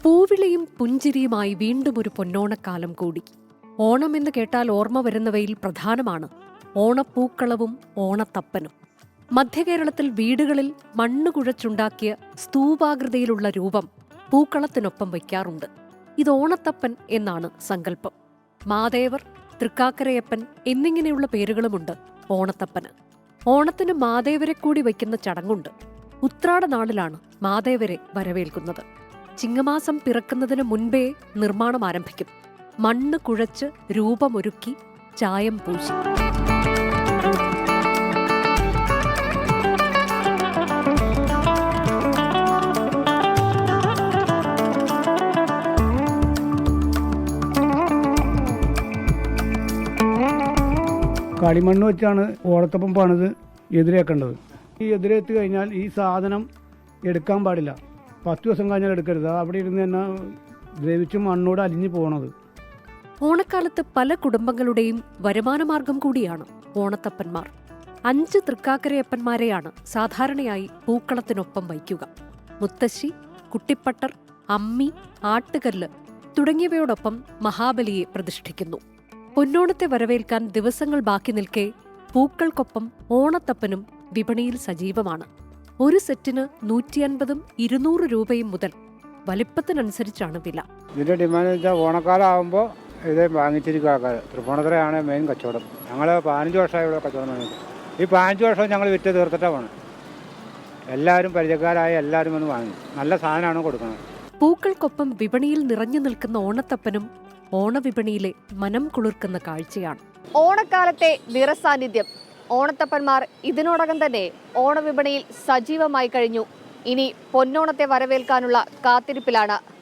പൂവിളിയും പുഞ്ചിരിയുമായി വീണ്ടും ഒരു പൊന്നോണക്കാലം കൂടി. ഓണമെന്ന് കേട്ടാൽ ഓർമ്മ വരുന്നവയിൽ പ്രധാനമാണ് ഓണപ്പൂക്കളവും ഓണത്തപ്പനും. മധ്യകേരളത്തിൽ വീടുകളിൽ മണ്ണ് കുഴച്ചുണ്ടാക്കിയ സ്തൂപാകൃതിയിലുള്ള രൂപം പൂക്കളത്തിനൊപ്പം വയ്ക്കാറുണ്ട്. ഇത് ഓണത്തപ്പൻ എന്നാണ് സങ്കല്പം. മാദേവർ, തൃക്കാക്കരയപ്പൻ എന്നിങ്ങനെയുള്ള പേരുകളുമുണ്ട് ഓണത്തപ്പന്. ഓണത്തിന് മാദേവരെ കൂടി വയ്ക്കുന്ന ചടങ്ങുണ്ട്. ഉത്രാട നാളിലാണ് മാദേവരെ വരവേൽക്കുന്നത്. ചിങ്ങമാസം പിറക്കുന്നതിന് മുൻപേ നിർമ്മാണം ആരംഭിക്കും. മണ്ണ് കുഴച്ച് രൂപമൊരുക്കി ചായം പൂശി. കളിമണ്ണ് വെച്ചാണ് ഓണത്തപ്പം പണിത് എതിരേക്കേണ്ടത്. ഈ എതിരേറ്റ് കഴിഞ്ഞാൽ ഈ സാധനം എടുക്കാൻ പാടില്ല. 10 ദിവസം കഴിഞ്ഞാൽ എടുക്കരുത്. അവിടെ ഇരുന്ന് തന്നെ ദ്രവിച്ച് മണ്ണോട് അലിഞ്ഞു പോകണത്. ഓണക്കാലത്ത് പല കുടുംബങ്ങളുടെയും വരുമാനമാർഗം കൂടിയാണ് ഓണത്തപ്പന്മാർ. 5 തൃക്കാക്കരയപ്പന്മാരെയാണ് സാധാരണയായി പൂക്കളത്തിനൊപ്പം വയ്ക്കുക. മുത്തശ്ശി, കുട്ടിപ്പട്ടർ, അമ്മി, ആട്ടുകല്ല് തുടങ്ങിയവയോടൊപ്പം മഹാബലിയെ പ്രതിഷ്ഠിക്കുന്നു. പൊന്നോണത്തെ വരവേൽക്കാൻ ദിവസങ്ങൾ ബാക്കി നിൽക്കെ പൂക്കൾക്കൊപ്പം ഓണത്തപ്പനും വിപണിയിൽ സജീവമാണ്. ഒരു സെറ്റിന് 150ഉം 200 രൂപയും മുതൽ വലിപ്പത്തിനനുസരിച്ചാണ് വില. ഇതിൻ്റെ ഡിമാൻഡ് വെച്ചാൽ ഓണക്കാലം ആകുമ്പോൾ ഇത് വാങ്ങിച്ചിരിക്കുക ആൾക്കാർ. തൃപ്പൂണിത്തുറയാണ് മെയിൻ കച്ചവടം. ഞങ്ങൾ 15 വർഷമായി ഇവിടെ കച്ചവടം വാങ്ങിയിട്ട്. ഈ 15 വർഷം ഞങ്ങൾ വിറ്റ് തീർത്തിട്ടാണ് പോകണം. എല്ലാവരും പരിചയക്കാരായ എല്ലാവരും വന്ന് വാങ്ങി. നല്ല സാധനമാണ് കൊടുക്കുന്നത്. പൂക്കൾക്കൊപ്പം വിപണിയിൽ നിറഞ്ഞു നിൽക്കുന്ന ഓണത്തപ്പനും ഓണവിപണിയിലെ മനം കുളിർക്കുന്ന കാഴ്ചയാണ്. ഓണക്കാലത്തെ നിറസാന്നിധ്യം ഓണത്തപ്പന്മാർ ഇതിനോടകം തന്നെ ഓണവിപണിയിൽ സജീവമായി കഴിഞ്ഞു. ഇനി പൊന്നോണത്തെ വരവേൽക്കാനുള്ള കാത്തിരിപ്പിലാണ്